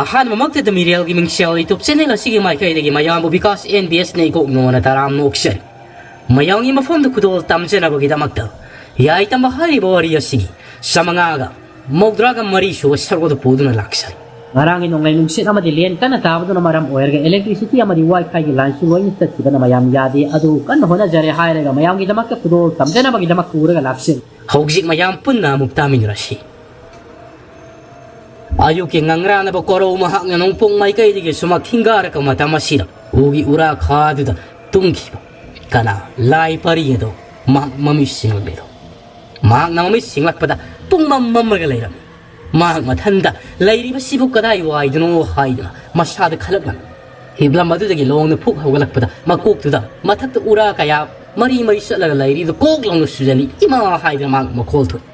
ꯑꯍꯥꯟꯕꯃꯛꯇꯗ ꯃꯤꯔꯦꯜꯒꯤ ꯃꯤꯡꯁꯦꯜ ꯌꯨꯇ꯭ꯌꯨꯕ ꯆꯦꯅꯦꯜ ꯑꯁꯤꯒꯤ ꯃꯥꯏꯀꯩꯗꯒꯤ ꯃꯌꯥꯝꯕꯨ ꯕꯤꯀꯥꯁ NBSꯅ ꯏꯀꯣꯛꯅꯣꯅ ꯇꯔꯥꯝꯅ ꯑꯣꯛꯆꯔꯤ ꯃꯌꯥꯝꯒꯤ ꯃꯐꯝꯗ ꯈꯨꯗꯣꯜ ꯇꯝꯖꯅꯕꯒꯤꯗꯃꯛꯇ ꯌꯥꯏꯇꯝꯕ ꯍꯥꯏꯔꯤꯕ ꯋꯥꯔꯤ ꯑꯁꯤꯒꯤ ꯆꯃꯉꯥꯒ ꯃꯧꯗ꯭ꯔꯥꯒ ꯃꯔꯤ ꯁꯨꯕ ꯁꯔꯨꯛ ꯄꯨꯗꯨꯅ ꯂꯥꯛꯆꯔꯤ ꯉꯔꯥꯡꯒꯤ ꯅꯣꯡꯂꯩ ꯅꯨꯡꯁꯤꯠ ꯑꯃꯗꯤ ꯂꯦꯟ ꯀꯟꯅ ꯇꯥꯕꯗꯨꯅ ꯃꯔꯝ ꯑꯣꯏꯔꯒ ꯏꯂꯦꯛꯇ꯭ꯔꯤꯁꯤꯇꯤ ꯑꯃꯗꯤ ꯋꯥꯏꯐꯥꯏꯒꯤ ꯂꯥꯏꯟꯁꯨ ꯂꯣꯏꯅ ꯆꯠꯈꯤꯕꯅ ꯃꯌꯥꯝ ꯌꯥꯗꯦ ꯑꯗꯨ ꯀꯟꯅ ꯍꯣꯠꯅꯖꯔꯦ ꯍꯥꯏꯔꯒ ꯃꯌꯥꯝꯒꯤꯗꯃꯛꯇ ꯈꯨꯗꯣꯜ ꯇꯝꯖꯅꯕꯒꯤꯗꯃꯛ ꯄꯨꯔꯒ ꯂꯥꯛꯆꯔꯤ ꯍꯧꯖꯤꯛ ꯃꯌꯥꯝ ꯄꯨꯟꯅ ꯑꯃꯨꯛ ꯇꯥꯃꯤꯟꯅꯔꯁꯤ ꯑꯌꯨꯛꯀꯤ ꯉꯪꯔꯥꯅꯕ ꯀꯣꯔꯧ ꯃꯍꯥꯛꯅ ꯅꯣꯡꯄꯣꯛ ꯃꯥꯏꯀꯩꯗꯒꯤ ꯁꯨꯃꯛ ꯍꯤꯡꯒꯥꯔꯛꯄ ꯃꯇꯝ ꯑꯁꯤꯗ ꯎꯒꯤ ꯎꯔꯥ ꯈꯥꯗꯨꯗ ꯇꯨꯝꯈꯤꯕ ꯀꯅꯥ ꯂꯥꯏ ꯄꯔꯤ ꯑꯗꯣ ꯃꯍꯥꯛ ꯃꯃꯤꯠ ꯁꯤꯡꯂꯛꯂꯤꯗꯣ ꯃꯍꯥꯛꯅ ꯃꯃꯤꯠ ꯁꯤꯡꯂꯛꯄꯗ ꯄꯨꯡꯃꯝ ꯃꯝꯃꯒ ꯂꯩꯔꯝꯃꯤ ꯃꯍꯥꯛ ꯃꯊꯟꯗ ꯂꯩꯔꯤꯕꯁꯤꯕꯨ ꯀꯗꯥꯏ ꯋꯥꯏꯗꯅꯣ ꯍꯥꯏꯗꯨꯅ ꯃꯁꯥꯗ ꯈꯜꯂꯛꯂꯝꯃꯤ ꯍꯤꯞꯂꯝ ꯑꯗꯨꯗꯒꯤ ꯂꯣꯡꯅ ꯐꯨꯛ ꯍꯧꯒꯠꯂꯛꯄꯗ ꯃꯀꯣꯛꯇꯨꯗ ꯃꯊꯛꯇ ꯎꯔꯥ ꯀꯌꯥ ꯃꯔꯤ ꯃꯔꯤ ꯆꯠꯂꯒ ꯂꯩꯔꯤꯗꯨ ꯀꯣꯛ ꯂꯥꯎꯅ ꯁꯨꯖꯜꯂꯤ ꯏꯃꯥ ꯍꯥꯏꯗꯅ ꯃꯍꯥꯛ ꯃꯈꯣꯜ ꯊꯣꯛꯏ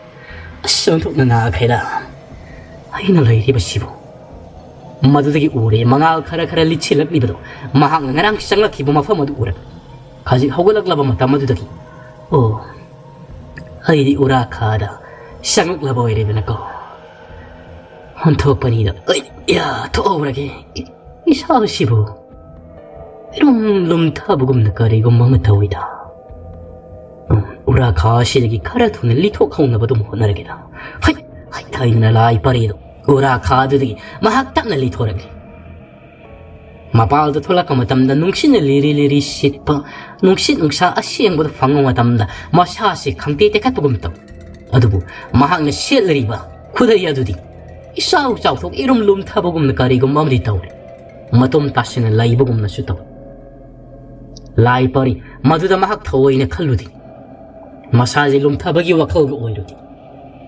ꯑꯁ ꯑꯣꯟꯊꯣꯛꯅ ꯅꯥꯈ꯭ꯔꯦꯗ ꯑꯩꯅ ꯂꯩꯔꯤꯕꯁꯤꯕꯨ ꯃꯗꯨꯗꯒꯤ ꯎꯔꯦ ꯃꯉꯥꯜ ꯈꯔ ꯂꯤꯠꯁꯤꯜꯂꯛꯂꯤꯕꯗꯣ ꯃꯍꯥꯛꯅ ꯉꯔꯥꯡ ꯆꯪꯂꯛꯈꯤꯕ ꯃꯐꯝ ꯑꯗꯨ ꯎꯔꯦ ꯈꯖꯤꯛ ꯍꯧꯒꯠꯂꯛꯂꯕ ꯃꯇꯝ ꯑꯗꯨꯗꯒꯤ ꯑꯣ ꯑꯩꯗꯤ ꯎꯔꯥ ꯈꯥꯗ ꯆꯪꯂꯛꯂꯕ ꯑꯣꯏꯔꯦꯗꯅꯀꯣ ꯑꯣꯟꯊꯣꯛꯄꯅꯤꯗ ꯌꯥ ꯊꯣꯛꯍꯧꯔꯒꯦ ꯏꯁꯥꯁꯤꯕꯨ ꯏꯔꯨꯝ ꯂꯨꯝꯊꯕꯒꯨꯝꯅ ꯀꯔꯤꯒꯨꯝꯕ ꯑꯃ ꯇꯧꯏꯗ ꯎꯔꯥ ꯈꯥ ꯑꯁꯤꯗꯒꯤ ꯈꯔ ꯊꯨꯅ ꯂꯤꯊꯣꯛꯍꯧꯅꯕ ꯑꯗꯨꯝ ꯍꯣꯠꯅꯔꯒꯦꯗ ꯍꯥꯏꯗꯅ ꯂꯥꯏ ꯄꯔꯤꯗꯣ ꯎꯔꯥ ꯈꯥꯗꯨꯗꯒꯤ ꯃꯍꯥꯛ ꯇꯞꯅ ꯂꯤꯊꯣꯔꯛꯂꯤ ꯃꯄꯥꯜꯗ ꯊꯣꯛꯂꯛꯄ ꯃꯇꯝꯗ ꯅꯨꯡꯁꯤꯠꯅ ꯂꯤꯔꯤ ꯁꯤꯠꯄ ꯅꯨꯡꯁꯤꯠ ꯅꯨꯡꯁꯥ ꯑꯁꯦꯡꯕꯗ ꯐꯪꯕ ꯃꯇꯝꯗ ꯃꯁꯥꯁꯦ ꯈꯪꯇꯦ ꯇꯦꯛꯈꯠꯄꯒꯨꯝ ꯇꯧ ꯑꯗꯨꯕꯨ ꯃꯍꯥꯛꯅ ꯁꯦꯠꯂꯤꯕ ꯈꯨꯗꯩ ꯑꯗꯨꯗꯤ 이싸우 짜우톡 이름 룸타보금나 가리금 마무리 타오리 마톰 따시는 라이버금나 슈타오 라이버리 마두다 마학 타오이네 칼루디 마사지 룸타버기 와카오기 오이루디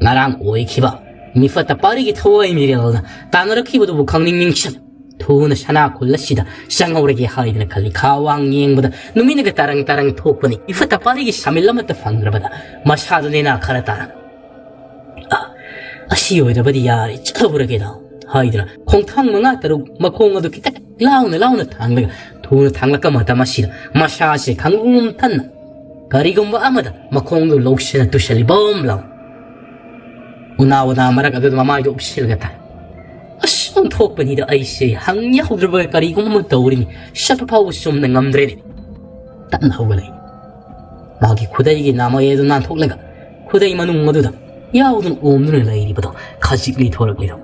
나랑 오이키바 미파타 빠르기 타오이 미려나 따너라 키보도 부강닝닝샷 도나 샤나 골라시다 쌍아오르기 하이드나 칼리 가왕 예행보다 누미네가 따랑따랑 톡보니 미파타 빠르기 3일남았다 방그라바다 마샤도네나 카라따라 ꯑꯁꯤ ꯑꯣꯏꯔꯕꯗꯤ ꯌꯥꯔꯦ ꯆꯠꯍꯧꯔꯒꯦꯗ ꯍꯥꯏꯗꯨꯅ ꯈꯣꯡꯊꯥꯡ ꯃꯉꯥ ꯇꯔꯨꯛ ꯃꯈꯣꯡ ꯑꯗꯨ ꯈꯤꯇꯪ ꯂꯥꯎꯅ ꯊꯥꯡꯂꯒ ꯊꯨꯅ ꯊꯥꯡꯂꯛꯄ ꯃꯇꯝ ꯑꯁꯤꯗ ꯃꯁꯥꯁꯦ ꯈꯪꯒꯨꯝ ꯊꯟꯅ ꯀꯔꯤꯒꯨꯝꯕ ꯑꯃꯗ ꯃꯈꯣꯡꯗꯨ ꯂꯧꯁꯤꯟꯅ ꯇꯨꯁꯜꯂꯤ ꯕꯣꯝ ꯂꯥꯎ ꯎꯅꯥ ꯃꯔꯛ ꯑꯗꯨꯗ ꯃꯃꯥꯏꯗꯨ ꯎꯞꯁꯤꯜꯂꯒ ꯇꯥꯏ ꯑꯁ ꯑꯣꯟꯊꯣꯛꯄꯅꯤꯗ ꯑꯩꯁꯦ ꯍꯪꯌꯥꯍꯧꯗ꯭ꯔꯕ ꯀꯔꯤꯒꯨꯝꯕ ꯑꯃ ꯇꯧꯔꯤꯅꯤ ꯆꯠꯄ ꯐꯥꯎꯕ ꯆꯨꯝꯅ ꯉꯝꯗ꯭ꯔꯦꯅꯦ ꯇꯞꯅ ꯍꯧꯒꯠꯂꯛꯏ ꯃꯥꯒꯤ ꯈꯨꯗꯩꯒꯤ ꯅꯥꯃꯩ ꯑꯗꯨ ꯅꯥꯟꯊꯣꯛꯂꯒ ꯈꯨꯗꯩ ꯃꯅꯨꯡ ꯑꯗꯨꯗ 야우든 옴눈을 레이리보다 가직리 토락리로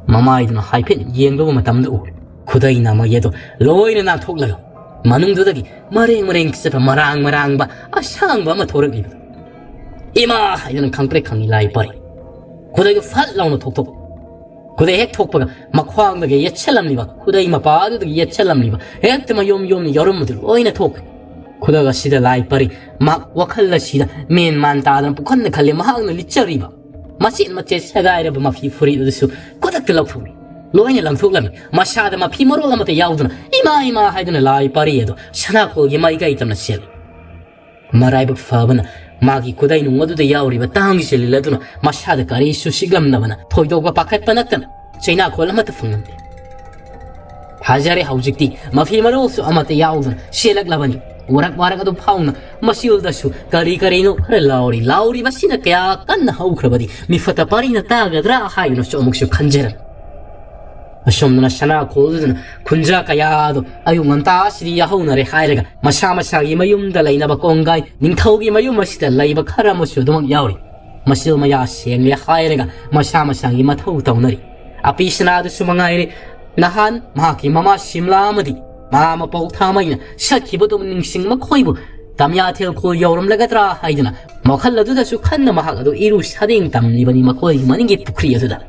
마마이드나 하이펜 이행도고 마담도 오 구다이나 마예도 로이나 톡라가 마능도다기 마랭 기세파 마랑바 아샹바 마 토락리로 이마 하이드는 강프레강이 라이빠리 구다이가 팔 라우노 톡톡 구다이 핵 톡바가 막황하게 예첼람리바 구다이 마 바드도 예첼람리바 핵트마 욤 여름무들 오이나 톡 구다가 시다 라이빠리 막 와칼라 시다 맨만 따던 북한네 칼리 마학는 리처리바 마신 마체 세가이라바 마피 프리드스 고닥들 럭푸미 로이네 랑톡라미 마샤다 마 피모로가 마테 야우드나 이마 하이드나 라이빠리에도 샤나코 예마이가 있다나 셀 마라이브 파바나 마기 구다이 농어두데 야우리바 땅기 셀리라두나 마샤다 까리슈 시글람나바나 토이도가 바카이빠나까나 제이나 콜라마타 풍는데 하자리 하우직디 마피마로스 아마테 야우드나 셀락라바니 와락와락아도 파우나 마시울다슈 가리노 하레 라우리 마시나 그야 깐나 하우크라바디 미파타 파리나 따가드라 하이노 쇼목슈 간제라 아숑나 샤나 콜드나 군자 가야도 아유만 따시리 야하우나레 하이레가 마샤마샤기 마욤다 라이나바 꽁가이 닝타우기 마욤마시다 라이바 카라모슈 도막 야우리 마실마야 셴레 하이레가 마샤마샤기 마타우 타우나리 아피시나도 수망아이레 나한 마키 마마 심라마디 마마 ပေါথা마이나 샤키보도 닝싱마 코이부 담야텔 코 여름라가드라 하이드나 마칼라두다수 칸나 마하가도 이루 사딩 담리바니 마코이 마닝기 부크리야두다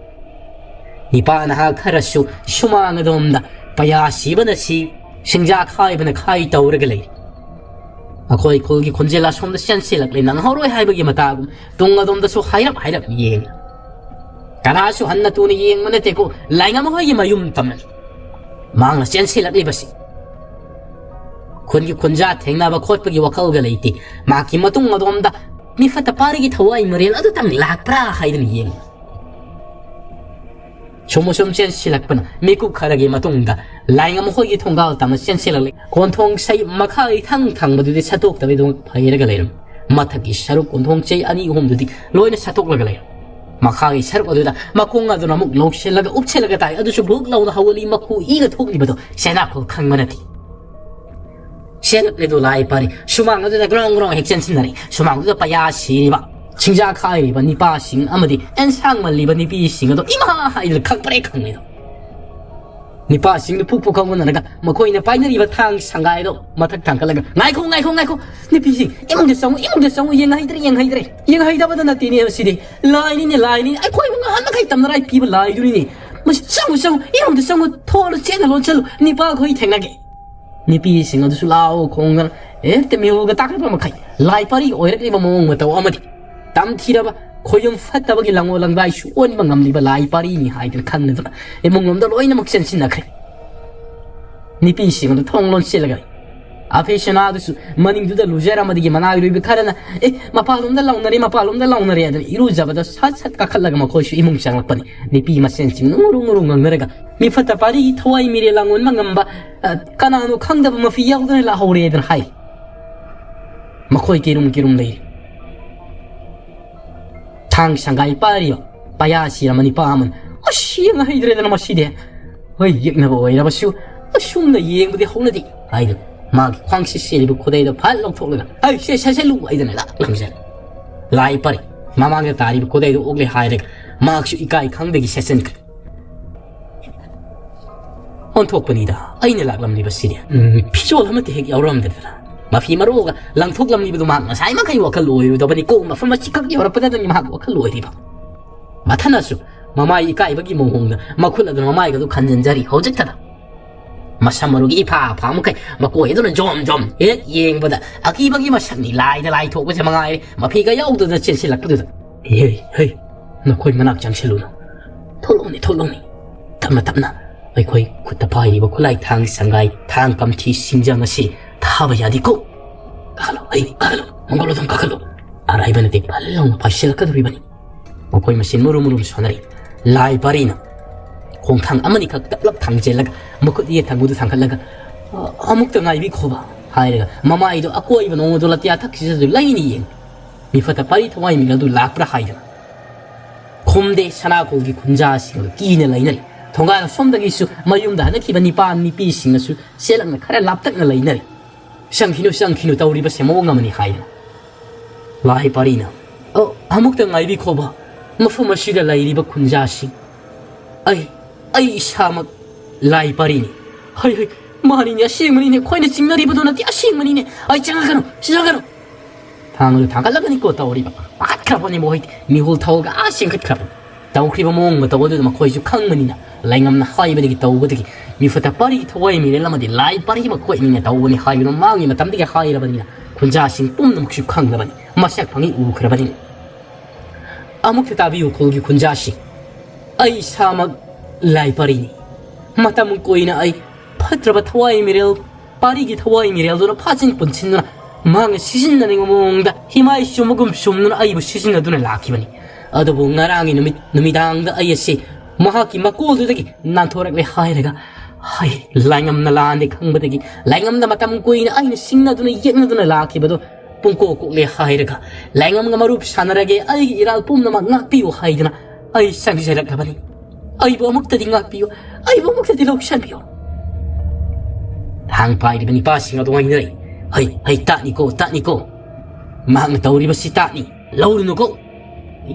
이바나 카라슈 슈마가돔다 바야시바나시 싱자 카이바나 카이 타우르글레 아코이 콜기 콘젤라 솜다 셴실락레 낭하로이 하이버기 마타고 동가돔다수 하이랍 예 가나슈 한나 투니 예응마네 테고 라잉아마호이 마욤 담나 망나 셴실락리바시 콘기 콘자 탱나바 콧박이 와카우가 레이티 마키 마tung 어돔다 미파타 빠르기 타와이 머리를 아두 땅 락프라 하이든 이행 조모som 셴실락pana 미국 카라기 마뚱다 라잉암 호기 통가을 땅 셴실락레 곤통 사이 마카이 탕탕바두디 사톡다비도 파이라가 레름 마타기 샤룩 곤통 제이 아니 홈두디 로이나 사톡라가 레 마카기 새로 어디다 마콩가도 나무 록실라가 옵체라가 다 아주 룩 나오다 하월이 마쿠 이가 통리버도 세나코 강만하디 세나래도 라이파리 수망가도 그렁그렁 핵전 친나리 수망가도 빠야시리바 칭자 카이리바 니바싱 아마디 엔상만 리바 니비싱도 이마 이들 각브레 강리도 니바싱도 푹푹하고 나가 마코이네 파이너리바 탕 상가에도 마탁 탕깔라가 나이콩 니비싱 이몽데 성우 잉하이드레 나티니 시디 라이니 아이 코이 뭔가 하나 카이 땀나라 피바 라이두리니 뭐 성우 이몽데 성우 토르 채널 찰로 니바 거의 탱나게 니비싱 어디서 라오 공간 에때 미호가 딱하면 카이 라이파리 오이르리바 몽 마타오 아마디 땀티라바 koyong fata bagi lango lang dai suon mangam liba lai pari ni haidel kan na e mongom da loina mak sensin na kre ni pi sing da thonglon selaga ape shana du su maning du da lujera madigi mana ru bi karana e mapalum da launari ada iru jaba da sat ka khallaga ma khoishu imong chang lakpani ni pi ma sensin nguru ngangrega mi fata pari thawai mire langon mangam ba kana no khangda ma fi yaw da la hore den hai ma khoi kirum lei 탕 상가이 빠리요 빠야시라마니 빠하면 시행 하이드레나 마시데 어이 얘나 뭐 이라 마시오 슝나 예행부디 홍나디 아이들 막 광시 실부 고대도 발롱 톡르가 아이 샤샤루 아이드나 랑제 라이 빠리 마망게 다리 고대도 오글 하이레 막슈 이까이 강대기 샤센 온톡뿐이다 아이네 락람리 바시리 피조를 하면 되게 여러분들이라 마피 마로가 랑톡 람리비도 막 사이만 카이 와칼 로이도바니 고 마프마 치카기 여러분들이 막 와칼 로이리바 마타나수 마마이 까이바기 몽홍나 마쿨라도 마마이가도 간전자리 호적타다 마샤마루기 이파 파무카이 마고에도는 좀좀 예 예행보다 아기바기 마샤니 라이 톡고 제망아이 마피가 야우도다 칠실락부도 헤이 너 거기 만악 장실루나 톨롱니 탐나 아이 거기 쿠타파이리바 콜라이 탕 상가이 탕 감티 심장아시 타바야디고 가로 몽골로 좀 가로 아라이바네 데 발롱 바실카드리바니 거기 마신 무rum무rum 소나리 라이바리나 공탕 아마니카 딱락 탕젤라가 먹고디에 당구도 상칼라가 아묵도 나이비 코바 하이레가 마마이도 아꼬이바 농어돌라티아 탁시자도 라이니행 미파타 파리 토와이 미라도 락브라 하이다 콤데 샤나고기 군자시고 끼네 라이나리 동가나 솜다기수 마용다 하나 기바니 빠니 삐싱나수 셀랑나 카라 랍탁나 라이나리 샹키노 타우리바 세모가마니 하이다 라이바리나 아묵도 나이비 코바 마푸마시다 라이리바 군자시 아이 샤막 라이바리니 하이 마리냐 시행문이네 코이네 징나리보도나 띠아 시행문이네 아이 장가가노 시작가노 당을 당갈라가니까 타오리바 아카보니 모이 미홀 타오가 아싱크카보 타오크리바 몽마 타오도 마 코이주 캉문이나 라잉암나 하이바디기 타오고디기 미프타 파리 타와이 미렐라마디 라이바리기 마 코이니냐 타오보니 하이노 망이 마 담디게 하이라바니나 군자싱 뿜는 묵슈 캉나바니 마샥 방이 우크라바니 아묵테 타비우 콜기 군자싱 아이 샤막 라이바리니 마타문 꼬이나 아이 파트라바 타와이 미렐 파리기 타와이 미렐도나 파진 본친누나 망에 시신나는 거 몽다 히마이 쇼모금 쇼므는 아이부 시신나두나 라키바니 아도보 나랑이 누미당다 아이시 마하키 마꼬드다기 난토락레 하이레가 하이 라잉암나 라안데 캉바다기 라잉암나 마타문 꼬이나 아이나 싱나두나 예나두나 라키바도 뿡꼬꼬레 하이레가 라잉암가 마룹 사나라게 아이기 이랄 뿜나 막 낙비오 하이드나 아이 상시세락가바니 아이보 먹다디 낙비오 아이보 먹다디 록샨비오 항파이리바니 바싱아도 와이너리 하이 따니고 망 타우리바시 따니 라우르노고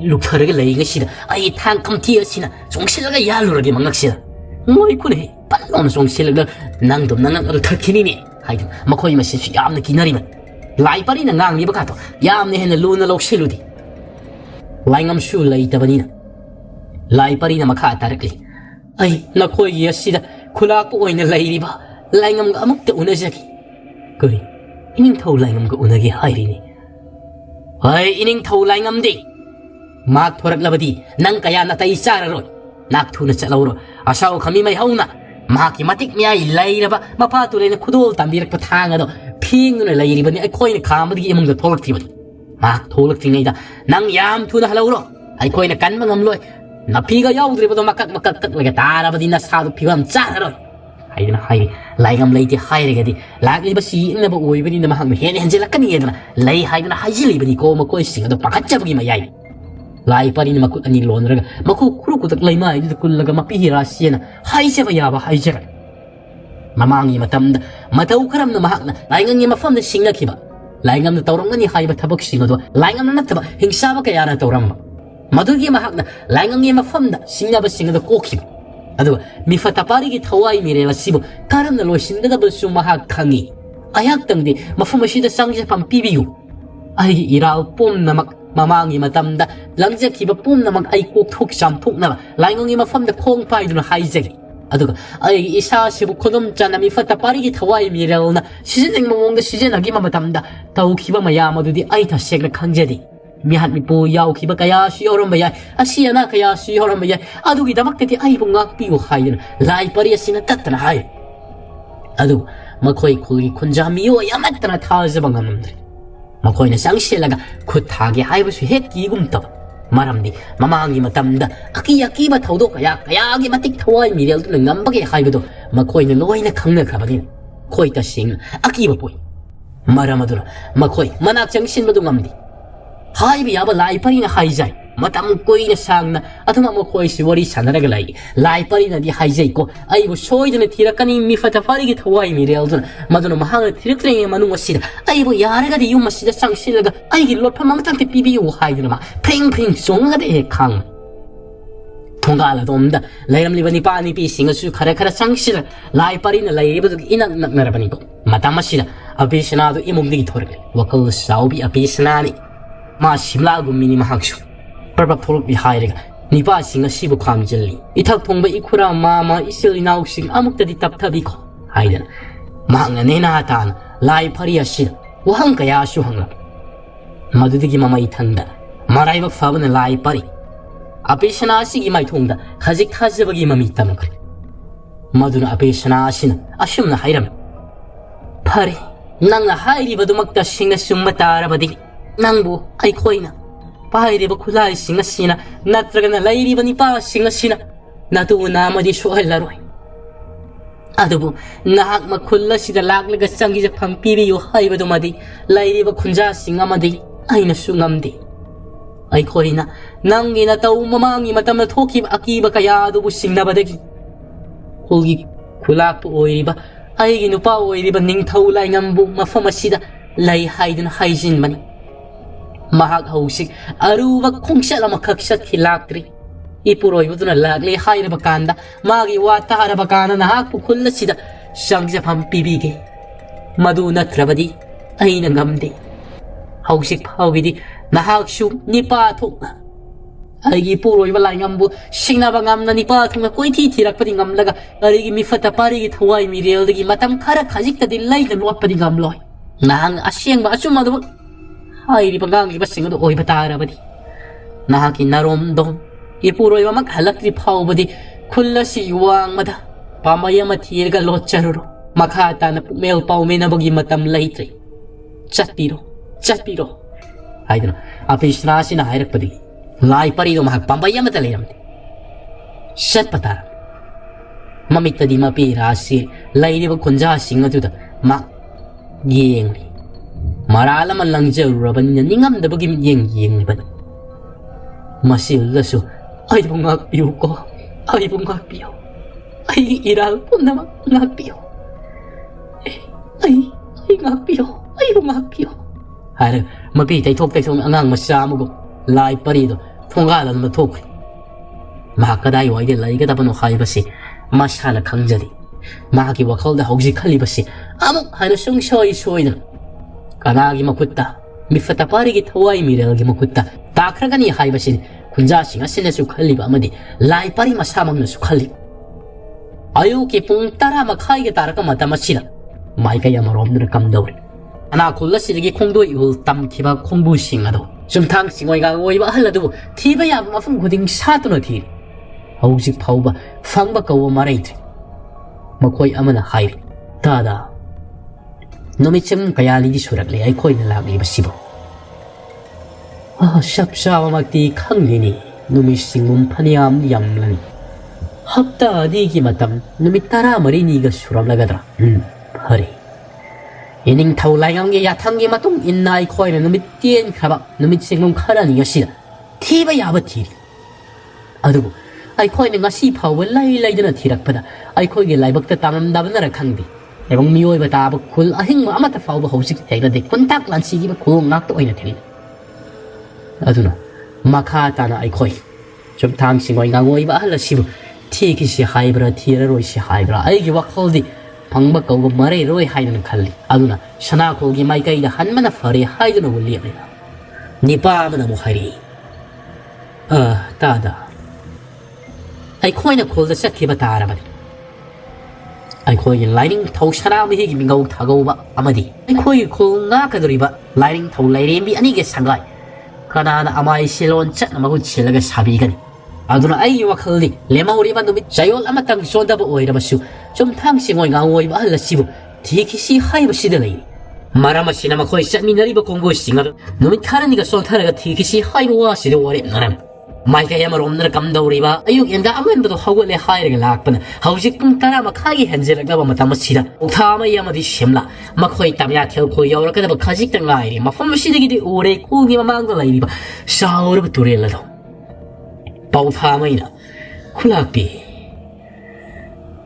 룩타르게 레이가시다 아이 탕컴티어시나 종실라가 야루르게 망각시다 뭐이쿠네 빨로나 종실라가 낭돔나나를 털키니니 하이든 마코이 마시수 얌나 기나리만 라이파리나 낭리바 가토 얌네 헤네 루나 록실루디 라잉암슈 레이타바니나 라이파리나 마카 타르클리 아이 나코이 야시다 쿨라고 오이나 레이리바 라잉암가 아묵데 우나자기 그리 이닝 라잉암가 우나게 하이리니 아이 이닝 라잉암디 막 토락라바디 난 kaya natay sararon nakthuna chalawro asaw kami may hauna maki matik miya ilairaba mapatuloy na kudol tambirak patanga do ping na lairibani ay koy na kamadi imong da tolak tibani mak tolak tingayda nang yam tuna halawro ay koy na kan mangamloy napiga yawdriba do makak laga tarabadi na sado pigam chararon ay na hay laigam laiti hayrigadi lagli ba si na ba oybani na mahang hen henjelakani edna lay hay na hajili bani ko makoy singa do pakatchabagi mayay lai pari ni makut ani lon raga maku kuru kutak lai mai du kullaga mapihira siena haise ba yaba haijera mamangi matamda matau karam na mahakna laingang mafam na singna kiba laingam na tawrang ni haiba tabak singa do laingam na nataba hingsa ba kaya na tawrang madugi mahakna laingang mafam na singa ba singa do kokiba adu mi fatapari gi thawai mire la sibo karam na lo sinda da su mahak khangi ayak tangdi mafam asida sangja pam pibiyu ai irau pom namak mamangi matamda langja kiba pom namak ai kok thok sam thok na laingang mafam da khong pai du na haijagi aduga ai isa sibu kodom chana mi fata parigi thawai mirelna 시즌 몽몽다 시즌하기만 마tamda taukiba mayamadu디 ai ta sekna khangjadi mihat mi po yaukiba kaya siyorom baya asiana kaya siyorom baya adugi damaktati ai bungak piu hayin lai pari asina tatna hay adu makhoi khulgi khunjamiyo yamatna thazabang amdre makhoina sangshelaga khutthagi haibasu hetki gumta maramdi mamangi matamda akiba thawdo kayagi matik thawai mirel tu ngambage haibado makhoina loina khangna khabadin khoita sing akiba poi maramadura makhoi manak changsin badu ngamdi haibi yaba lai parina haijai matam koina sangna athuma makhoi si wari sanaraga lai parina di haijai ko aibu soidana thirakani mi fatafari gi thawai mirel tu maduna mahanga thirakre manung asida aibu yaraga di yum asida sangsilaga aigi lotpa mamtang te pibi u haidana ma pring songa de khang 통가라 돔다 라이람리바니 빠니 비싱어수 카라카라 상시라 라이파리나 라이리바도 이낙 낙나라바니고 마타마시라 아비시나도 이몽디기 토르게 와컬 사우비 아비시나니 마 심라고 미니 마학슈 퍼바 폴비 하이레가 니바 싱어 시부 감질리 이탁 통바 이쿠라 마마 이실리 나우싱 아묵다디 답답이고 하이든 마항나네나 하탄 라이파리아시라 와항가야 슈항라 마두디기 마마 이탄다 마라이바 파브나 라이파리 아베시나시기 마이 통다 가직 타즈버기 맘이 있다면 그래 마두나 아베시나시는 아쉬움나 하이라면 파리 낭나 하이리바도 막다 싱나 숨마 따라바디 낭부 아이코이나 파이리바 쿨라이 싱나 시나 나트라가나 라이리바니 파 싱나 시나 나도 나마디 쇼할라로이 아두부 나학 마 쿨라시다 락르가 짱기자 팜피비요 하이바도 마디 라이리바 쿤자 싱가 마디 아이나 숭암디 아이코이나 낭기나 따우 마망이 마tamna 토킵 아키바 kaya도 부싱나바데기 홀기 쿨락도 오이리바 아이기 누파 오이리바 닝타우 라이남부 마파마시다 라이 하이든 하이진마니 마학 하우식 아루바 콩샤라마 각샷 킬락트리 이쁘로이부드나 락리 하이르바 간다 마기 와타 하라바 가나 나학부 콜라시다 샹자 밤비비게 마두나 트라바디 아이나 감데 하우식 파우비디 나학슈 니파 톡나 아이기 뿌로이바 라이감부 싱나바 감나 니파 톡나 꼬이티 티락바디 감라가 아이기 미파타 파리기 타와이 미리얼드기 마탐 카라 카직타디 라이가 노아파디 감로이 나항 아시앵바 아슈마도 하이리바 강리바 싱어도 오이바 따라바디 나하기 나롬동 이 뿌로이바 막 할락트리 파우바디 쿨라시 유왕마다 파마야마 티르가 로차르로 마카타나 푹메ල් 파우메나바기 마탐 라이트리 잣비로 하이드나 앞에 시나시나 하이락바디 라이 파리도 막 밤바야마다 레이람데 샷바타라 마미타디 마피라시 라이리바 콘자 싱어두다 막 예eng리 마라라만 랑저러바니냐 닝암다바기 예eng리바 마실라수 아이보 ngakpiuko 아이보 ngakpiu 아이 이랄 폰나마 ngakpiu 아이 ngakpiu 아이보 ngakpiu 하르 마피 대톡 안강 마샤무고 라이 파리도 통가라는 마톡 마카다이 와이데 라이가 바노 하이바시 마샤나 강자리 마기 와컬다 혹시 칼리바시 아무 하나 숑쇼이 쇼이는 가나기 마쿠타 미파타 파리기 타와이 미레기 마쿠타 다크라가니 하이바시 군자싱아 신네수 칼리바 아마디 라이 파리 마샤망나 수칼리 아유기 뿡 따라 마카이게 따라가 마타마시나 마이가 야마롬드르 감다우리 아나 콜라시르기 콩도 이울 땀키바 콩부싱아도 좀탕 싱어이가 오이바 할라도 티바야 마풍 고딩 샤도나 티 하우식 파우바 팡바 까워 마레이트 마코이 아마나 하이리 다다 노미쯤 가야리디 수락레 아이코이나 라비바 시보 아 샵샤와 막디 캉리니 노미싱 몸파니암 얌라니 합다 니기 마탐 노미 따라 마리니가 수랍라가더라 파리 이닝 타울라이강게 야탕게 마통 인나이 코이는 놈이 띠엔 카바 놈이 생놈 카라니 여시다 ꯊꯤꯕ ꯌꯥꯕ ꯊꯤꯔꯤ ꯑꯗꯨꯕꯨ ꯑꯩꯈꯣꯏꯅ ꯉꯁꯤ ꯐꯥꯎꯕ ꯂꯩꯗꯅ ꯊꯤꯔꯛꯄꯗ ꯑꯩꯈꯣꯏꯒꯤ ꯂꯥꯏꯕꯛꯇ ꯇꯝꯂꯝꯗꯕꯅꯔ ꯈꯪꯗꯦ ଏବଂ 미워이바 다바 굴 아행마 아마타 파우바 호식 대가데 콘탁 란시기바 굴 낙도 오이나 테리 아두나 마카 따나 아이코이 좀 당신과 인강오이바 할라시부 티기시 하이브라 티라로이시 하이브라 아이기 와콜디 방박 거고 말에 로이 하이는 칼리 아두나 샤나 고기 마이카이다 한마나 파리 하이드나 울리야메 니빠마나 모하리 따다 아이코이나 굴다 샤키바 따라바디 ꯑꯩꯈꯣꯏꯒꯤ ꯂꯥꯏꯅꯤꯡ ꯊꯧ ꯁꯅꯥꯃꯍꯤꯒꯤ ꯃꯤꯡꯒꯧ ꯊꯥꯒꯧꯕ ꯑꯃꯗꯤ ꯑꯩꯈꯣꯏꯒꯤ ꯈꯨꯜ ꯉꯥꯛꯀꯗꯧꯔꯤꯕ ꯂꯥꯏꯅꯤꯡ ꯊꯧ ꯂꯩꯔꯦꯝꯕꯤ ꯑꯅꯤꯒꯤ ꯁꯪꯒꯥꯏ ꯀꯅꯥꯅ ꯑꯃꯥꯏ ꯁꯤꯂꯣꯟ ꯆꯠꯅ ꯃꯍꯨꯠ ꯁꯤꯜꯂꯒ ꯁꯥꯕꯤꯒꯅꯤ ꯑꯗꯨꯅ ꯑꯩꯒꯤ ꯋꯥꯈꯜꯗꯤ ꯂꯦꯝꯍꯧꯔꯤꯕ ꯅꯨꯃꯤꯠ ꯆꯌꯣꯜ ꯑꯃꯇꯪ ꯆꯣꯟꯗꯕ ꯑꯣꯏꯔꯕꯁꯨ ꯆꯨꯝꯊꯥꯡꯁꯤꯡꯑꯣꯏ ꯉꯥꯡꯑꯣꯏꯕ ꯑꯍꯜ ꯑꯁꯤꯕꯨ ꯊꯤꯈꯤꯁꯤ ꯍꯥꯏꯕꯁꯤꯗ ꯂꯩꯔꯤ ꯃꯔꯝ ꯑꯁꯤꯅ ꯃꯈꯣꯏ ꯆꯠꯃꯤꯟꯅꯔꯤꯕ ꯀꯣꯡꯒꯣꯏꯁꯤꯡ ꯑꯗꯨ ꯅꯨꯃꯤꯠ ꯈꯔꯅꯤꯒ ꯆꯣꯟꯊꯔꯒ ꯊꯤꯈꯤꯁꯤ ꯍꯥꯏꯕ ꯋꯥꯁꯤꯗ ꯋꯥꯔꯦꯞꯅꯔꯝꯃꯤ 마이카이 아마롬나 감다우리바 아육 엔다 아무엔바도 하고래 하이르가 락바나 하우직 뿡 따라 마카기 현재라가 마타마시다 옥타마 야마디 심라 마코이 담야 텔코 여러가다 카직당 라이리 마폼시디기디 오래 꾸기 마망도 라이리바 샤오르브 도레라도 바우타마이나 쿨락비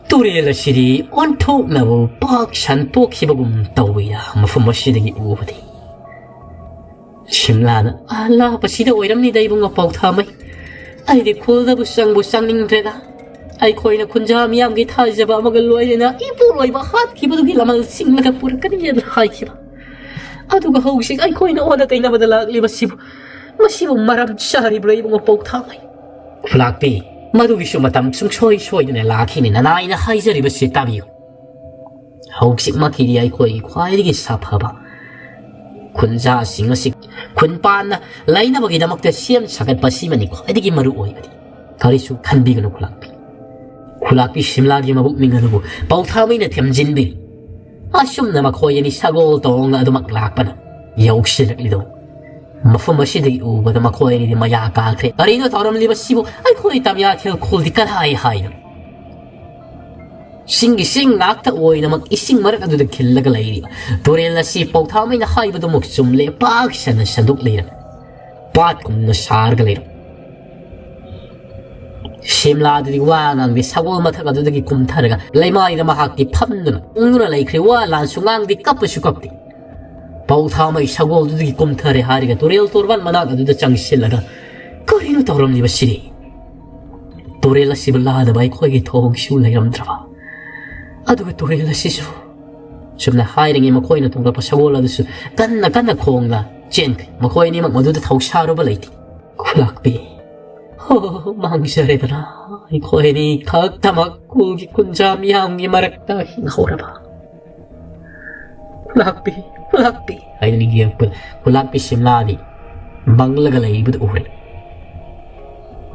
도레라 시리 온톡 나보 빡산 똑히버금 따오이야 마폼시디기 우버디 심라는 알라 바시다 오이랍니다 이bun가 바우타마이 아이디 콜다부 쌍부 쌍닝드레다 아이코이나 군자 미암기 타이자바 먹을 로이나 이부로이바 핫키바두기 라만 싱라가 뿌르까니야 하이키바 아두가 하우식 아이코이나 오다 때이나바다 락리바 시부 마시부 마람 샤리 브레이봉가 뽀타마이 플락비 마두기쇼 마담 춤초이 쇼이드네 라키니 나나이나 하이자리바 시타비요 하우식 마키리 아이코이 과이리기 사파바 군자싱 어식 군빠나 라이나버기다먹다 시험 차갓바 시만이 쾌디기 마루 오이바디 가리수 칸비그노 쿨락비 심라기 마북 민가누고 바우타미나 템진비 아쉬움나마 코이니 사고 동가 아도막 락바나 역시락리도 마품 마시드기 우바다 마코이니 마야까크레 아리노 더럼리바 시부 아이코이 담야 텔 콜디칸 하이하이노 싱기 싱 낙타 오이나 막 이싱 마락 아두다 길라가 라이리바 도렐라 시 뽀타마이나 하이바도 목숨 레 빡샤나 샨독 레이라 밭kum나 샤르가 레이라 심라드리 와강디 사고 마타가 두다기 굼타르가 레이마이나 마학디 팜누나 웅누나 레이크리 와 란숭앙디 까쁘슈 깝디 뽀타마이 사고 두다기 굼타레 하리가 도렐 토르반 마나가 두다 짱실라가 거리노 더럼리바 시리 도렐라 시블라다 바이 코이기 토홍슈 레이람드라바 아두가 도렐라 시수 좀 하이링이 마코이나 동갑아 샤골라드수 깐나 콩나 젠크 마코이니 막 모두다 타우샤로바 레이티 쿨락비 망샤레더라 이 코이니 각다 막 고기 군자 미향이 마락다 흰하오라바 쿨락비 아이니 기억분 쿨락비 심라디 망라가 레이브드 오레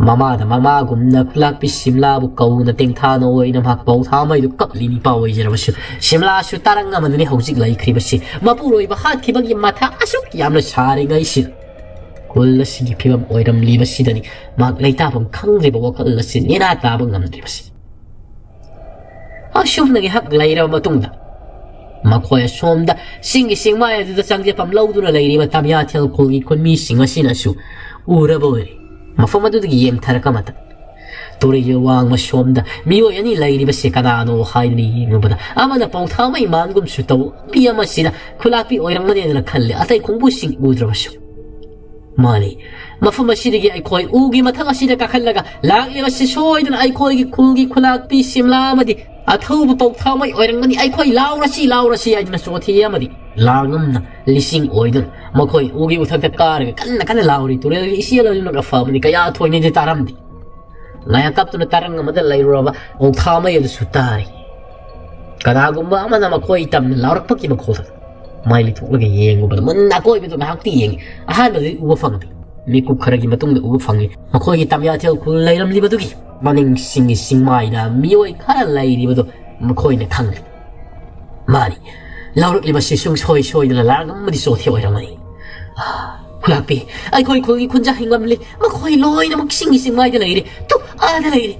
마마다 마마곰나 쿨락비 심라부 까우나 땡타노 오이나 막 바우타마이도 깝리니 바오이지라바슈 심라슈 따랑가마느니 하우직 라이크리바시 마부로이바 핫키바기 마타 아슈 얌나 샤링아이시 굴라시기 피밤 오이람 리바시다니 막 레이타밤 캉리바 와칼라시 니나타밤 감드리바시 아슈프나기 학 라이라 마뚱다 마코야 솜다 싱기 싱마야드다 쌍제밤 라우두나 레이리바 타미아텔 콜기 콘미 싱아시나슈 우라보이리 마폼 아두기 엠타라까마타 도리여 왕마 솜다 미오야니 라이리바시 까다노 하이니 잉보다 아마나 뽕타마이 만금 슈타우 피야마시나 쿨락비 오이랑마니나 칼레 아타이 공부싱 우드라바슈 마니 마폼 마시리기 아이코이 우기 마타가 시르까 칼라가 락리바시 쇼이든 아이코이기 쿨기 쿨락비 심라마디 아타우부 뽕타마이 오이랑마니 아이코이 라우라시 아이나 쇼티야마디 랑음나 리싱 오이든 마코이 우기 우타테 까르가 깐나 라우리 도레 이시야라는 가파무니 까야 토이니 따람디 나야 깝도나 따랑가마다 라이로바 옥타마이도 수타리 가다고마 아마나 마코이 땀는 라우락밖에 마코사 마일리 통하게 예행고보다 맨나 코이비도 막디 예행 아하나디 우버팡디 미국 카라기 마통도 우버팡이 마코이 땀야 텔 굴라이람 리바두기 마닝 싱이 싱마이다 미오이 카라 라이리바도 마코이네 캉리 마니 라우락 리바시 숭소이나 라감마디 소티 오이라마니 쿨락비 아이코이 거기 군자 행감리 마코이 로이나 막 싱이 싱마이다 라이리 또 아다 라이리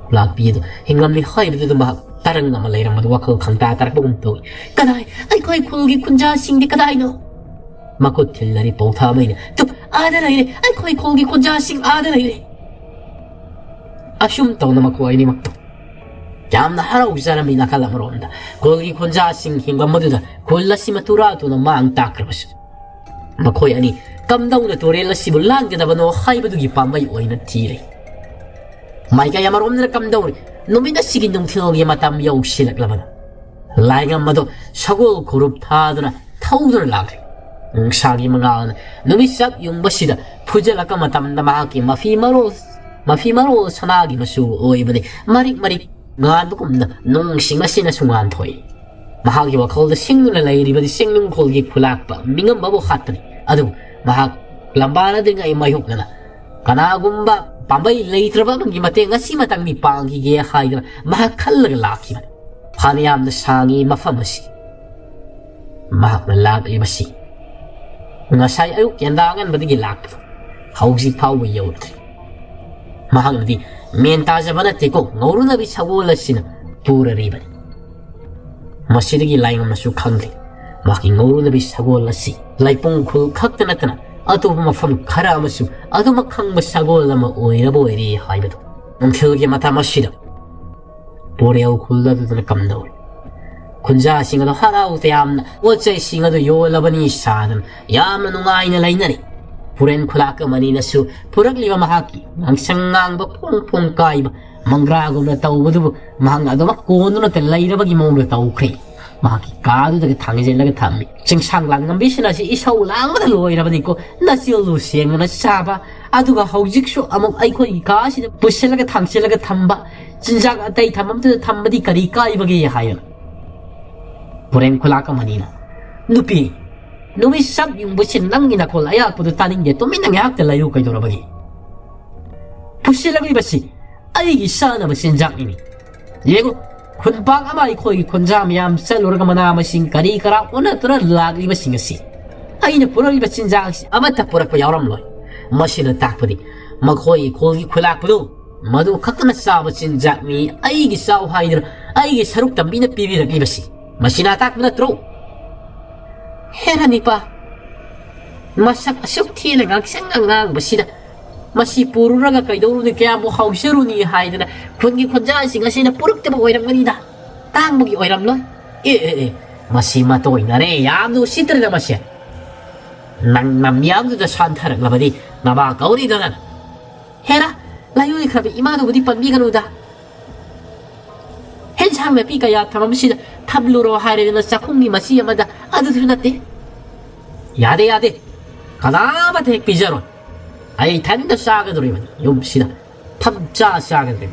쿨락비도 행감리 하이르도 막 다른 나마 라이랑 마도 와커 강다 따라 보금 또 까다이 아이코이 거기 군자 싱디 까다이노 Makot tilari pauta main. Tu ada lagi. Ay koi kolgi konjasing ada lagi. Asum tau nama ko ini makto. Jam na harau sarami nakala maronda. Kolgi konjasing hingga maduda. Kollasi maturatu na maang takrabas. Makoy ani kamdaw na turela si bulan ka na hai badugi pamay oy na tire. May kaya marom na kamdaw ri. Numina sigin nung tilgi matam yaw silak laban. Laingan mado sagol kurup tadana tawdor lagri. Ang sagi mga numisak yung basida pujala ka matam na maki mafimaro sanagi masu oy bade marik ngado kum na nung singasina sungan toy. Mahagi wakol da singnu la layri bade singnung kolgi kulak pa mingam babo khatani. Adu mahag lambana din nga imayok na kanagumba pambay later ba mangimate nga si matang ni panggi ge haidra mahakal laki man. Haniyam na sangi mafamasi. Mahak na lagli masi. Nga say ayok yandangan ba di lak. Hawsi pawi yawtri. Mahak na di menta sa banati ko ngoro na bisawala sina pura riban. Masidigi laing masukangli. Maki ngoro na bisawala si. Laipong kul kakta na tana. Ato mafam kara masu. Ato makang masawala ma oira boiri haibado. Ang kilgi mata masida. 보레오 굴러드는 감독. 군자 싱어도 하라우 대암나 어째 싱어도 요라버니 사든 야면 농아이나 라이나리 부렌 쿨라까마니나수 부럭리가 마하기 망상낭바 퐁퐁 까이바 망그라고나 따우부두 망아도 막 고누나 텔라이라바기 몸으로 따우크리 마하기 까두다게 당해질라게 탐미 증상랑감 비시나시 이사울랑마다 로이라바니고 나시올루 시행나 사바 아두가 하우직쇼 아목 아이코 이가시는 부실라게 당실라게 탐바 진작 아따이 탐맘도 탐바디 까리 까이바게 하여 Puren kulaka manina. Nupi. Numi sab yung busin lang ginakol ayak po taning geto minangyak talayo kay dorabagi. Pusilang ibasi. Ay isa na masinjak ini. Yego. Kunpang amay ko ikunjam yam sa luraga manama singkari kara una tura lagli basingasi. Ay na pura ibasinjak si amata pura ko yaram loy. Masina takpadi. Magkoy kolgi kulak po madu kakana sa basinjak ni ay gisaw haidra ay gisaruk tambi na pibirag ibasi. Masinatak mo na true. Herani pa. Masak asok tiyan ang aksang ang basida. Masipuro raga kay doro ni kaya mo hausero ni haida na kungi kunjaan singa sina purok teba oiram manida. Tang mugi oiram lo. Masima to na re yam no sitra na masya. Nang namyam do da santarag labadi nabakaw ni danan. Hera layo ni krabi imado budi panbigan uda. Hensang na pika ya tamamsida tablu로 하려는 사콩이 마시야마다 아드들 났대. 야대 가나마다 핵비자로 아이 단다 싸가들이면 용시다 탑자 싸가들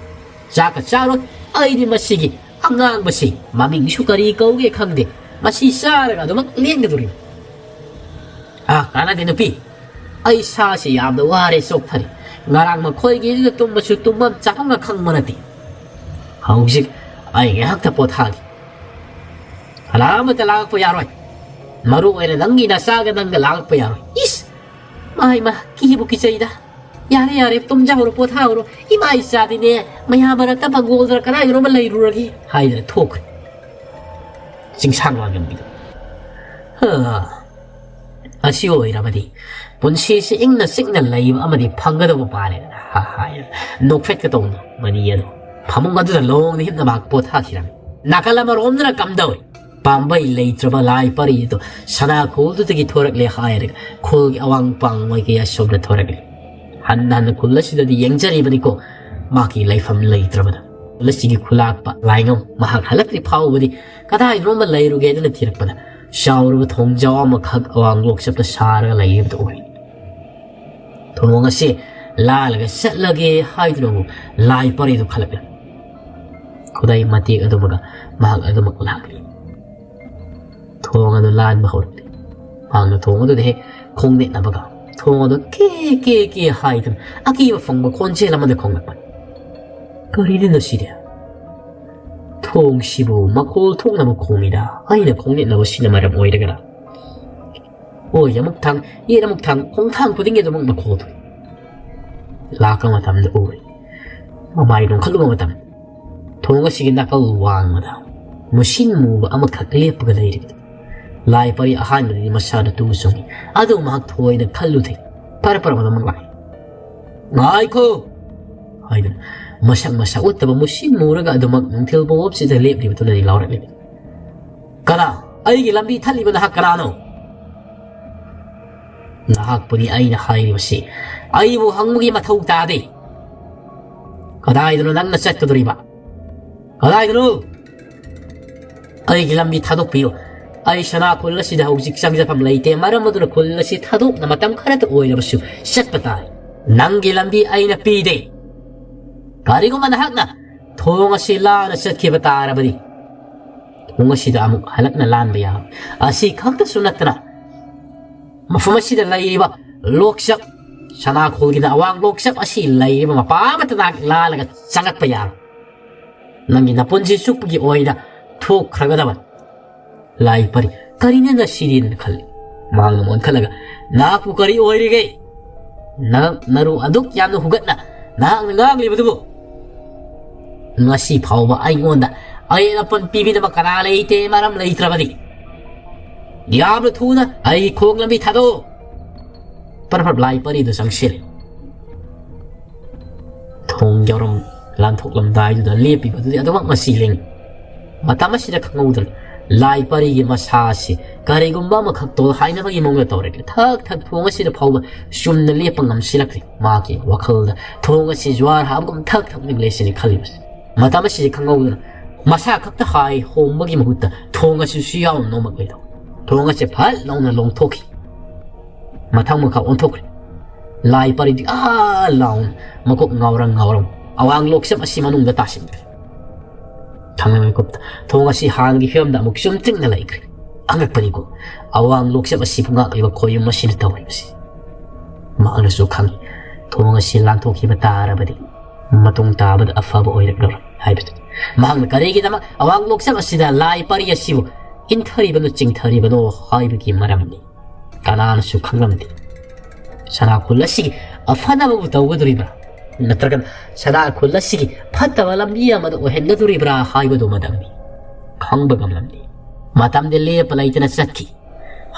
자가 싸로 아이디 마시기 안강 마시 마밍 슈가리 거우게 강대 마시 싸라가 너막 랭가들이 아 가나데 누피 아이 사시 야도 와레 속파리 나랑 뭐 거이게 좀 마시 좀만 짜방가 강만하디 하우식 아이게 학탑보타기 Alamat na lang po yaroy. Maruoy na nangi nasaga ng galang po yaroy. Is! Mahay kihibo kisayda. Yari tumjahuro po tauro. Imay sa atin eh. Mayaman ang tapag-goldra ka na. Yuro malayro lagi. Hay na tok. Singsang lang yung bito. Asiyoy ramadi. Punsisi ing na signal layim amadi panggado mo pare. Hahay. Nokfet ka tong maniyado. Pamungado na long na hip na magpot hakiram. Nakalamarom na kamdaw. Pambay later balay pari ito sana kuldo tegi thorak le khaire khul awang pang mai kaya sobna thorak le han kulla sida di yengjari bani ko maki laifam later bana lasigi khulak pa laingam mahak halak ri phau bani kada idrom lairu ge na thirak bana shawru thongjaw ma khak awang lok sap ta sara lai bdo oi thonga se la laga sat lage haidro lai pari do khalak khudai mati adumaga mahak adumak lagli 통화도 란 마을데 방도 통화도 돼 공내 나바가 통화도 깨 하이든 아기와 phong 콘체라만 공략반 거리는 시리야 통시부 마콜 통나무 공이다 아이는 공내 나고 시나마라 모이르가라 오야 목탕 얘라 목탕 공탕 부딩게도 먹마 고도 라까마 담도 오이 마마이동 칼루마 담 통화 시긴 나까 왕마다 무신 무바 아마 각레프가 레이르 lai pari ahan ni masada tu songi adu mak thoi na khallu the para ma manglai ngai ko haidun masak uttaba musin muraga adumak nangthil bop si da lep di batuna ni lawra lep kana ai gi lambi thali ba hak kana no nahak puni ai na hairi basi ai bu hangmugi mathau ta de kadai dun nang na chat ko dori ba kadai dun ai gi lambi thadok piyo ai sana kholla si da hojik sang ja pham leite maram madura kholla si thadok na matam khara to oi na basu sat patai nang gi lambi ai na pi de karigo man hak na thonga si la na sat ki batara badi thonga si da amuk halak na lan ba ya asi khakta sunatna mafum si da lai ba loksak sana khol gi da awang loksak asi lai ba ma pa mat na la la ga sangat pa ya nang gi na ponji suk gi oi da thok khraga da ba lai pari karina na sirin khal mang mon khalaga na ku kari oi ri ge na naru aduk yam hugat na ngang li bu ngasi phau ba ai ngon da ai na pon pibi na makara leite maram leitra badi yam thu na ai khong lambi thado par lai pari du sang sil thong yarom lan thok lam dai du da lepi ba du adamak masiling matama sida khangudal lai pari gi masasi karigumba ma khaktol haina bagi mongla tawrek thak thak thonga sida phauba sumna lepangam silakri ma ki wakhal da thonga si jwar habgum thak thak ning lesini khalibas matama si khangudal masa khakta hai hombagi mahutta thonga si siyaw nomak ledo thonga se phal longna long thoki mathang ma kha on thokri lai pari di laun makok ngawrang awang loksam asi manung da tasim thangna ko thonga si han gi fiam da muk sum ting na lai kri angak pani ko awang loksam asi punga ka khoyum masin tawai basi ma ana so khang thonga si lan thoki ba tara badi matung ta bad afa ba oirak dor haibet mahang kare gi dama awang loksam asi da lai pari asi bu in thari banu ching thari banu haibu gi maram ni kana su khangam di sana khulasi afana bu tawgadri ba natragan sana khulasi phatta walam ni amad o hengaduri bra haibu madam ni khangba gamlam ni matam de le palaitana sakki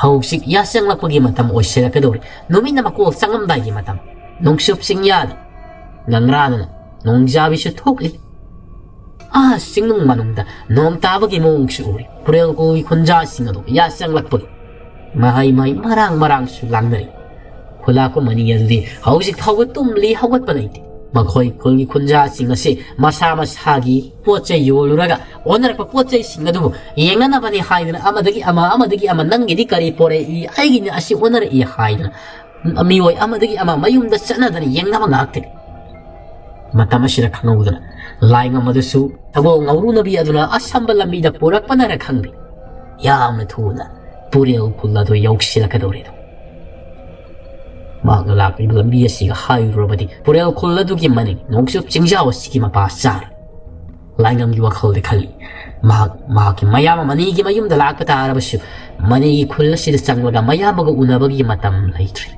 hausik yasang lakpagi matam o sela kadori nomin na mako sangam dai matam nongsup singyad nangrana nongjabi su thokli singnung manungda nom tabagi mong suuri purel ko ikonja singado yasang lakpagi mahai marang su langnari khula ko mani yaldi hausik thawat tumli hawat panaiti makhoi kolgi khunja singase masa gi poche yoluraga onar pa poche singadu yengana bani haidna amadagi ama nangi di kari pore I aigi ni asi onar I haidna ami oi amadagi ama mayum da chana dani yengna ma ngakte matamashira khangudana lainga madusu tabo ngawru nabi aduna asamba lambi da porak panara khangbi yamna thuna purel kullado yauksila kadorido magna lakri lambi asiga hayrobadi purel kullado gi mani nongsup chingjawa sigi ma pasar laingam gi wakhol de khali ki mayama mani gi mayum da lakata arabasu mani gi kullasi da changlaga mayama ga unabagi matam laitri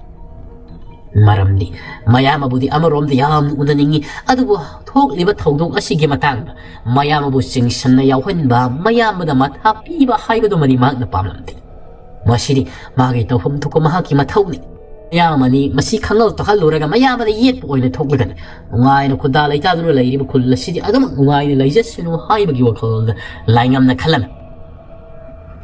maramdi mayama budi amarom da yam unaningi adubu thok liba thaudok asigi matang mayama bu singsanna yawhan ba mayama da matha piba haibado mani magna pamlamdi masiri magi tawham thuko mahaki mathawni yamani masi khangal to haluraga mayama da yet oina thoklagan ngai na khuda laita dunu lairi bu khulla sidi agam ngai na laijasinu haibagi wakhol laingam na khalam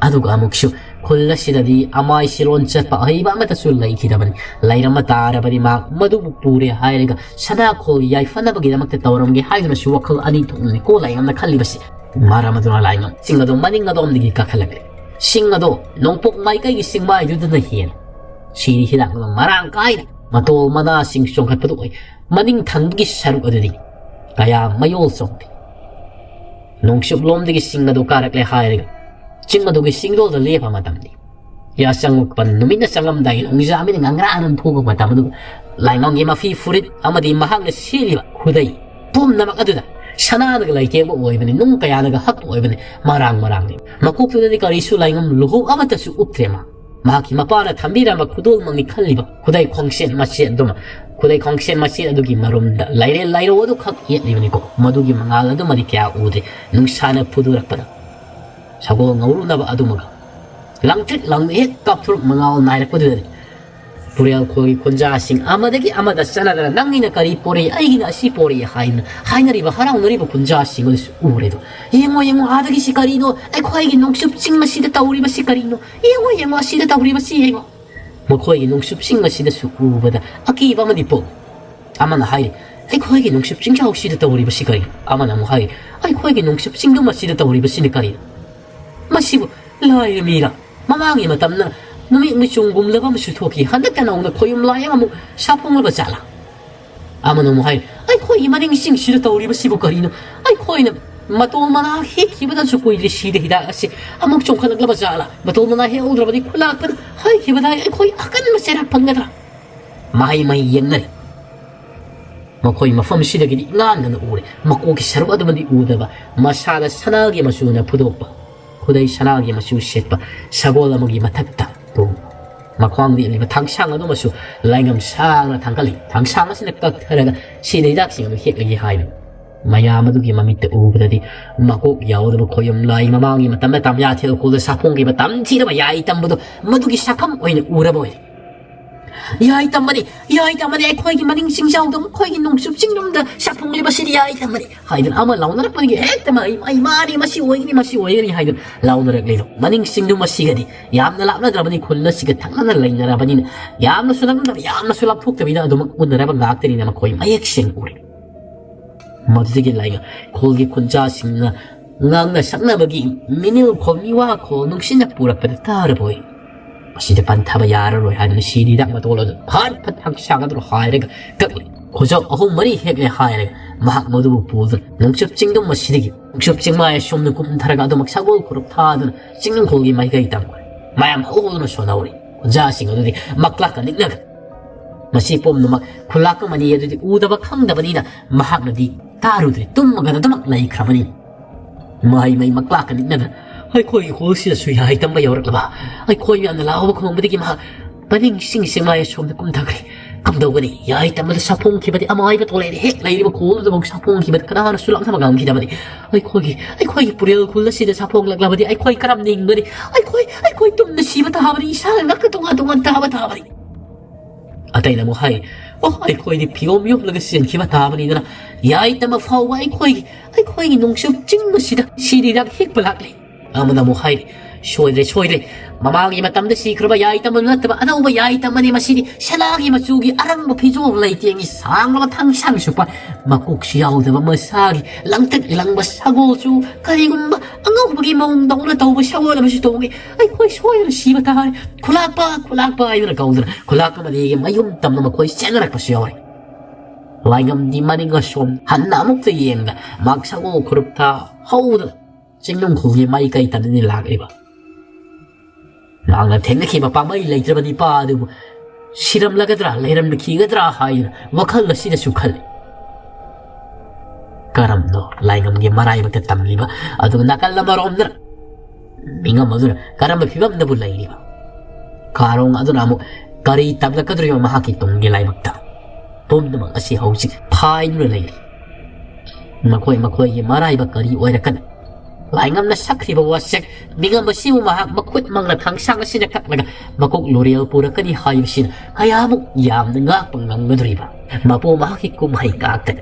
aduga amukshu khulla sidadi amai silon chatpa aiba mata sul lai khidaban lairama tarabadi ma madu pure hairega sana khol yai fana bagi damakte tawramge haiduna su wakhol ani thokni ko laingam na khalibasi maramaduna laingam singado maninga dom digi ka khalagre singado nongpok mai kai gi singmai duduna hien siri hidang no marang kai matol mana sing song khatpadu oi maning thanggi saruk adudi kaya mayol songti nongsup lom digi singado karak le hairega chingado gi singdol da lepa matamdi ya sanguk pan numina sangam dai ongjamin ngangranan thogok matamdu laingam gi mafi furit amadi mahang na seliba khudai pum namak aduda sanada ga laike bo oibani nung kaya naga hak oibani marang ni makuk tudani karisu laingam luhu amata su uptrema mahaki mapana thambira ma khudol mangi khalliba khudai khongsen masen duma khudai khongsen masen adugi marumda lairo odu khak yet libani ko madugi mangal adu mari kya ude nung sana pudurak pada sago ngawru na ba adumaga 랑트릭 랑나 헥 ꯀꯥꯞꯊꯣꯔꯛ ꯃꯉꯥꯜ ꯅꯥꯏꯔꯛꯄꯗꯨꯗꯅꯤ ꯄꯨꯔꯦꯜ ꯈꯣꯏꯒꯤ ꯈꯨꯟꯖꯥꯁꯤꯡ ꯑꯃꯗꯒꯤ ꯑꯃꯗ ꯆꯠꯅꯗꯅ ꯅꯪꯒꯤꯅ ꯀꯔꯤ ꯄꯣꯔꯛꯏ ꯑꯩꯒꯤꯅ ꯑꯁꯤ ꯄꯣꯔꯛꯏ 하이나리바 하라우너리바 군자싱 어디서 우레도 잉어 아득이시 가리노 아이코에게 농습싱 마시다 따우리바시 가리노 잉어 아시다 따우리바시 잉어 뭐코에게 농습싱 마시다 수우바다 아끼바마디 뽀 아마나 하이 아이코에게 농습싱 자옥시다 따우리바시 가리 아마나 뭐 하이 아이코에게 농습싱도 마시다 따우리바시 가리 마시고 라이미라 마망이 마담나 놈이 미중금 러바 무수토기 한dak 나오나 코임 라양 뭐 샤퐁을 받자라 아마나 뭐 하이 아이코이 마링싱 시다 따우리바시 가리노 아이코이는 matulmana hikibada sukui di sida hida asi amok chong khanak laba jala matulmana he udrabadi khulak par hai kibada khoi akan masera pangadra mai yengnari makoi mafam sida gidi ngan nan ure mako ki saru adamadi udaba masada sanagi masuna pudokpa khudai sanagi masu setpa sagola magi matakta to makwangdi liba tangsang ado masu laingam sang na tangsang asina ka tharaga sida hidak sing heklagi hainu mayam adugi mamitte ubadadi makok yaudaba khoyam lai mamangi matam tam ya thel kul saponggi matam thiraba yai tambudo madugi sakam oine uraboy yai tamani ai khoigi maning singjaudam khoigi nongsup singdomda sapongli basiri yai tamani haidun ama launarak pagi ekta mai mari masi oigni haidun launarak ledo maning singdum masigadi yamna lapna drabani khulna siga thangna lainarabani yamna sulap thuktabida adum unaraba ngakteni nama khoi mayek sing uri मधुगी लाइगा खोलगी खुंजासिंगना ngang saknabagi minil khomiwa kho nungsina purapad tarboy masida pantaba yararoi hanin sidi dak matolo phat phat hak sagadro hairega kakli khojo ahum mari hegle hairega mahak modu pud nungsup chingdom masidigi nungsup chingmae shomnu kum tharaga do maksagol kurup thadun chingdom khogi mai gai tam mayam ahulno sonauri khunjasing adudi maklak niknaga masi pom numak khulak mani adudi udaba khangdabanina mahaknadi तारुद्रे तुम मगन दमक लाई खरमनी माई मकला कनि नगर हाय खोई खोसी सुया हाय तंबा यौरकलबा हाय खोई यान लाव खोंबदगी मा पनिंग सिंग सिमाय सोम कुम थगरे कम दौगनी याय तमल सपोंग खिबदि अमाय ब तोले हेक लाइरिब खोल दमक सपोंग खिबद कनान सुलम थमा गाम खिदबदि हाय खोई पुरेल खुल सिदा सपोंग लगलबदि हाय खोई करम निंगबदि हाय खोई तुम नसीब ताबदि इसा लक तोंगा ताबदि अतैना मो हाय ai khoi di phiom yop laga sen khiba tabani dana yai tama fawa ai khoi nongsup ching masida sidi dak hik balak le amana mo hai soidre mamagi matamda sikraba yai tama natba anauba yai tama ni masidi salagi machugi arang ma phijo laitiangi sangla thang sang supa makuk siaw da masagi langtak langba sago chu karigumba angau bagi maung dawna tawba sawala masi tawgi ai khoi soidre siba ta khulak pa ina kaudra khulak ma di mayum tamna ma khoi senarak pasiawai laingam di maninga som hanna muk te yenga maksago kurupta hauda jingnong khugi mai kai tanni lagiba nangna thengna khiba pa mai leitrabani pa du siram lagadra leiram khigadra haina wakhal la sida sukhal karam no laingam gi marai bata tamliba adu nakal la maromna minga madura karam phibam na bulailiba karong adu namu kari tabla kadru mahaki tongi laibakta pomdama asi hausi phainu leiri makoi gi marai ba kari oirakan laingam na sakri ba wasek mingam ba simu mahak makut mangla thangsang sina kaknaga makok l'oreal pura kani hayusin kaya mo yam nga pangang madriba mapo mahaki kum hay kakta